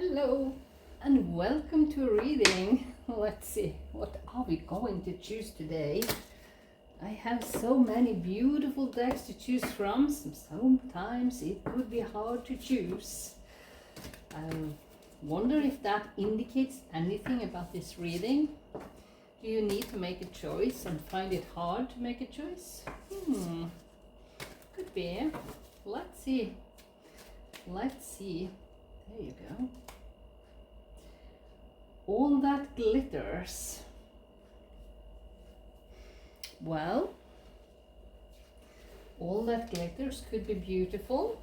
Hello and welcome to a reading. Let's see, what are we going to choose today? I have so many beautiful decks to choose from. Sometimes it could be hard to choose. I wonder if that indicates anything about this reading. Do you need to make a choice and find it hard to make a choice? Could be. Let's see. There you go. All that glitters. Well, all that glitters could be beautiful.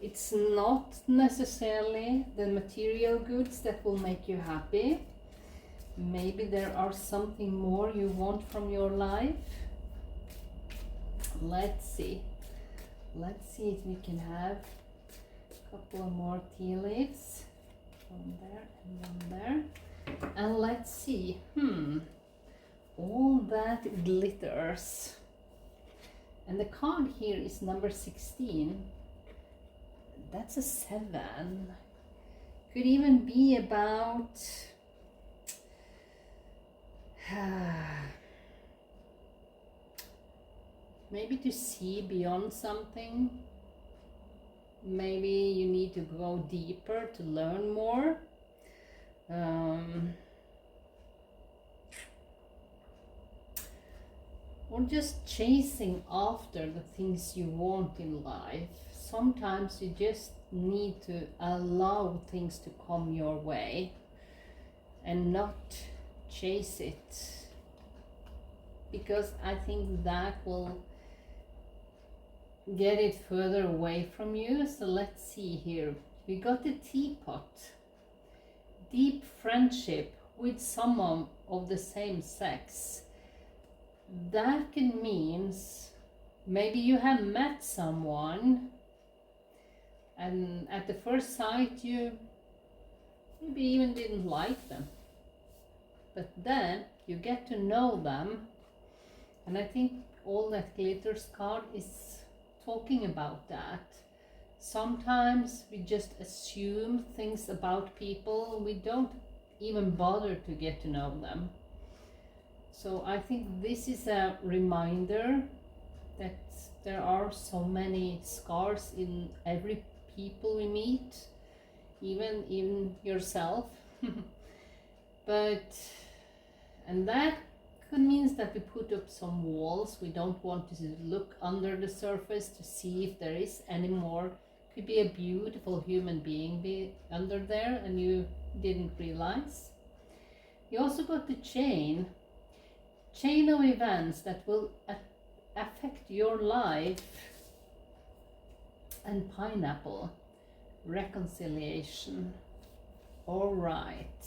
It's not necessarily the material goods that will make you happy. Maybe there are something more you want from your life. Let's see if we can have a couple of more tea leaves. One there and one there. And let's see. All that glitters. And the card here is number 16. That's a 7. Could even be about maybe to see beyond something. Maybe you need to go deeper to learn more. Or just chasing after the things you want in life. Sometimes you just need to allow things to come your way and not chase it, because I think that will get it further away from you. So let's see here. We got the teapot. Deep friendship with someone of the same sex. That can mean maybe you have met someone and at the first sight you maybe even didn't like them. But then you get to know them. And I think all that glitters card is talking about that. Sometimes we just assume things about people. We don't even bother to get to know them. So I think this is a reminder that there are so many scars in every people we meet, even in yourself. And that could means that we put up some walls. We don't want to look under the surface to see if there is any more. Could be a beautiful human being under there and you didn't realize. You also got the chain of events that will affect your life, and pineapple, reconciliation. All right.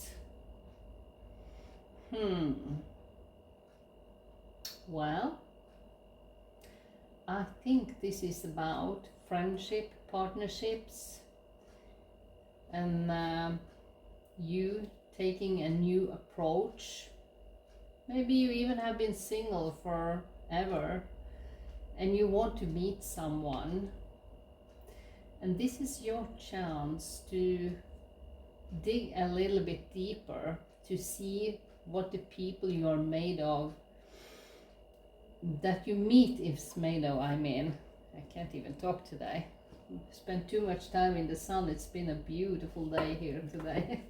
Well, I think this is about friendship, partnerships, and you taking a new approach. Maybe you even have been single forever and you want to meet someone. And this is your chance to dig a little bit deeper to see what the people you are made of, that you meet is made of. I can't even talk today. Spent too much time in the sun. It's been a beautiful day here today.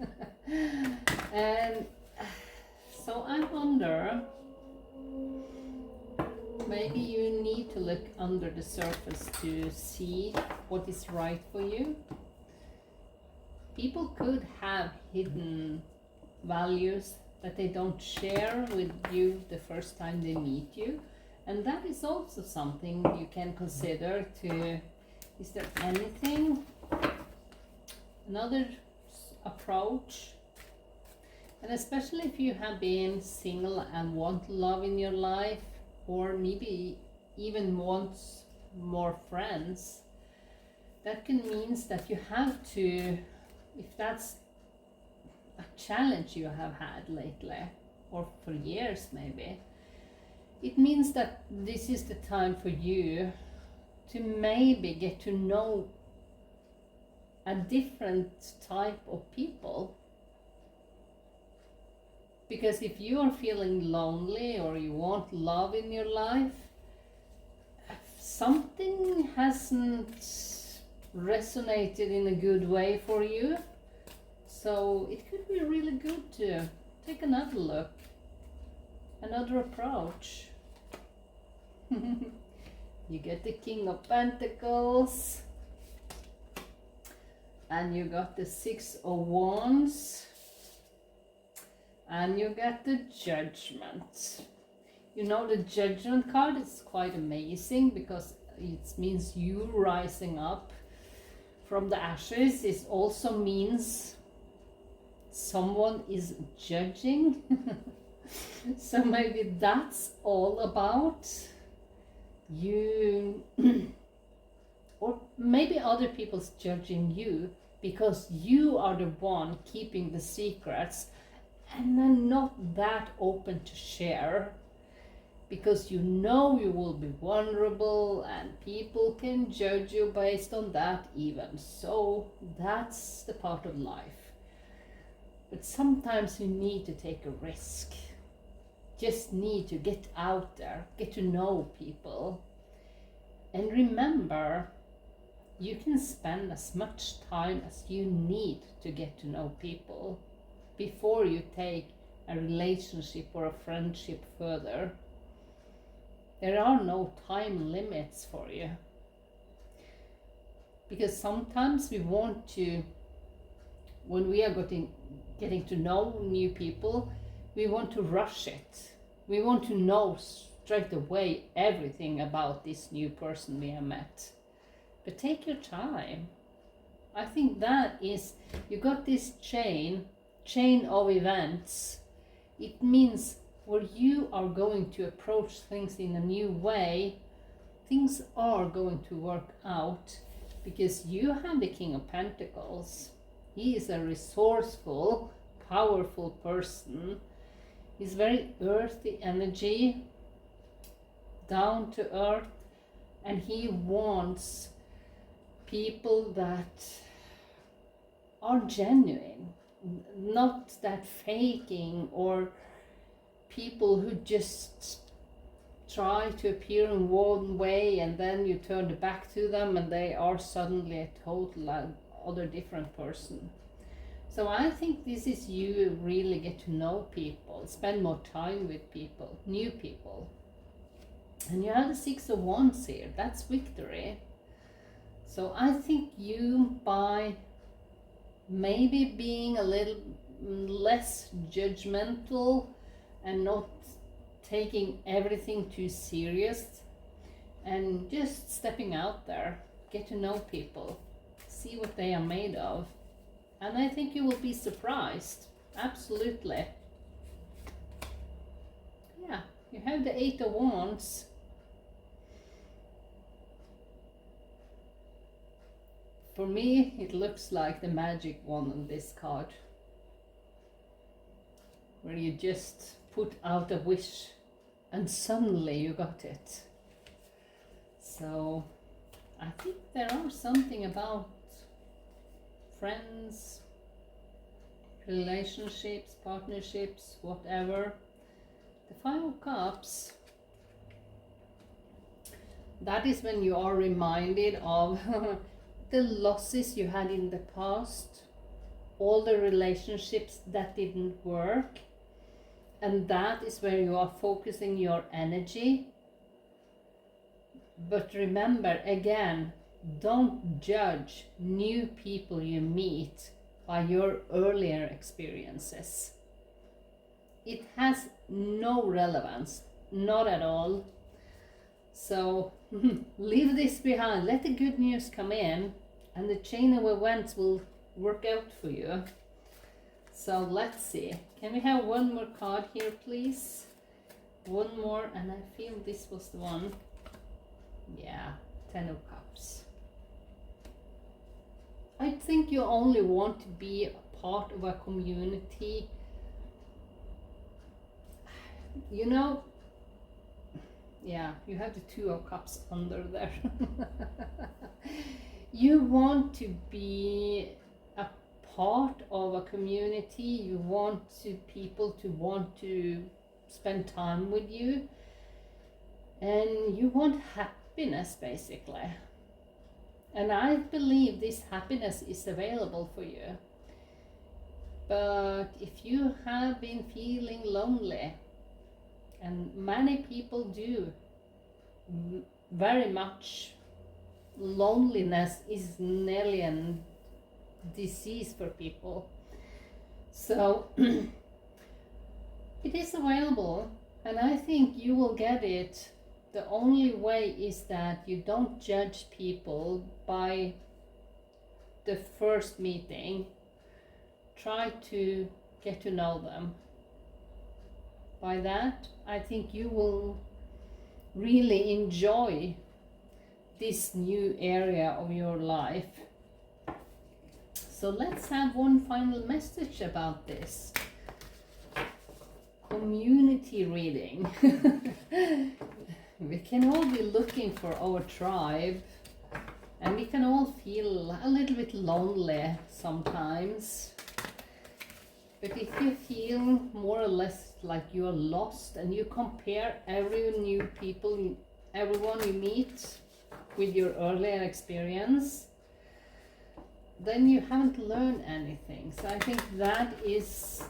And so I wonder, maybe you need to look under the surface to see what is right for you. People could have hidden values that they don't share with you the first time they meet you. And that is also something you can consider to, is there anything, another approach? And especially if you have been single and want love in your life, or maybe even want more friends, that can mean that you have to, if that's a challenge you have had lately, or for years maybe, it means that this is the time for you to maybe get to know a different type of people. Because if you are feeling lonely or you want love in your life, something hasn't resonated in a good way for you. So it could be really good to take another look, another approach. You get the King of Pentacles, and you got the Six of Wands, and you get the Judgment. You know, the Judgment card is quite amazing because it means you rising up from the ashes. It also means someone is judging. So maybe that's all about you. Or maybe other people's judging you because you are the one keeping the secrets and are not that open to share, because you know you will be vulnerable and people can judge you based on that even. So that's the part of life. But sometimes you need to take a risk. Just need to get out there, get to know people. And remember, you can spend as much time as you need to get to know people before you take a relationship or a friendship further. There are no time limits for you. Because sometimes we want to, when we are getting to know new people, we want to rush it. We want to know straight away everything about this new person we have met. But take your time. I think that is, you got this chain of events. It means where you are going to approach things in a new way, things are going to work out, because you have the King of Pentacles. He is a resourceful, powerful person. He's very earthy energy, down to earth, and he wants people that are genuine, not that faking, or people who just try to appear in one way and then you turn the back to them and they are suddenly a total other different person. So I think this is you really get to know people, spend more time with people, new people. And you have the Six of Wands here, that's victory. So I think you, by maybe being a little less judgmental and not taking everything too serious and just stepping out there, get to know people, see what they are made of. And I think you will be surprised, absolutely. Yeah, you have the Eight of Wands. For me, it looks like the magic wand on this card, where you just put out a wish and suddenly you got it. So I think there are something about friends, relationships, partnerships, whatever. The Five of Cups, that is when you are reminded of the losses you had in the past, all the relationships that didn't work, and that is where you are focusing your energy. But remember, again, don't judge new people you meet by your earlier experiences. It has no relevance, not at all. So leave this behind, let the good news come in, and the chain of events will work out for you. So let's see, can we have one more card here, please? One more, and I feel this was the one. Yeah, Ten of Cups. I think you only want to be a part of a community. You know, yeah, you have the Two of Cups under there. You want to be a part of a community. You want people to want to spend time with you, and you want happiness basically. And I believe this happiness is available for you. But if you have been feeling lonely, and many people do, very much, loneliness is nearly a disease for people. So it is available, and I think you will get it. The only way is that you don't judge people by the first meeting. Try to get to know them. By that, I think you will really enjoy this new area of your life. So let's have one final message about this. Community reading. We can all be looking for our tribe, and we can all feel a little bit lonely sometimes. But if you feel more or less like you're lost and you compare everyone you meet with your earlier experience, then you haven't learned anything. So I think that is,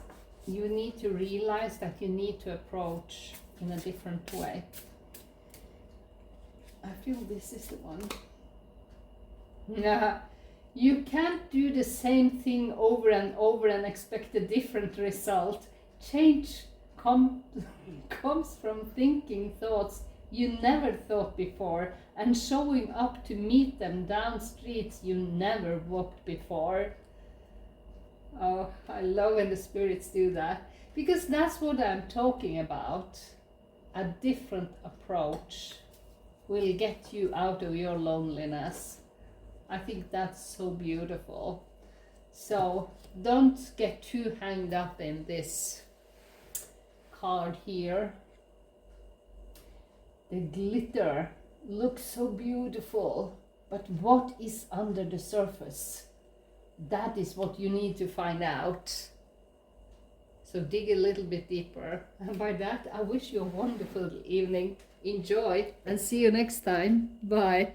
you need to realize that you need to approach in a different way. I feel this is the one. Yeah. You can't do the same thing over and over and expect a different result. Change comes from thinking thoughts you never thought before and showing up to meet them down streets you never walked before. Oh, I love when the spirits do that, because that's what I'm talking about. A different approach will get you out of your loneliness. I think that's so beautiful. So don't get too hanged up in this card here. The glitter looks so beautiful, but what is under the surface? That is what you need to find out. So dig a little bit deeper. And by that, I wish you a wonderful evening. Enjoy and see you next time. Bye.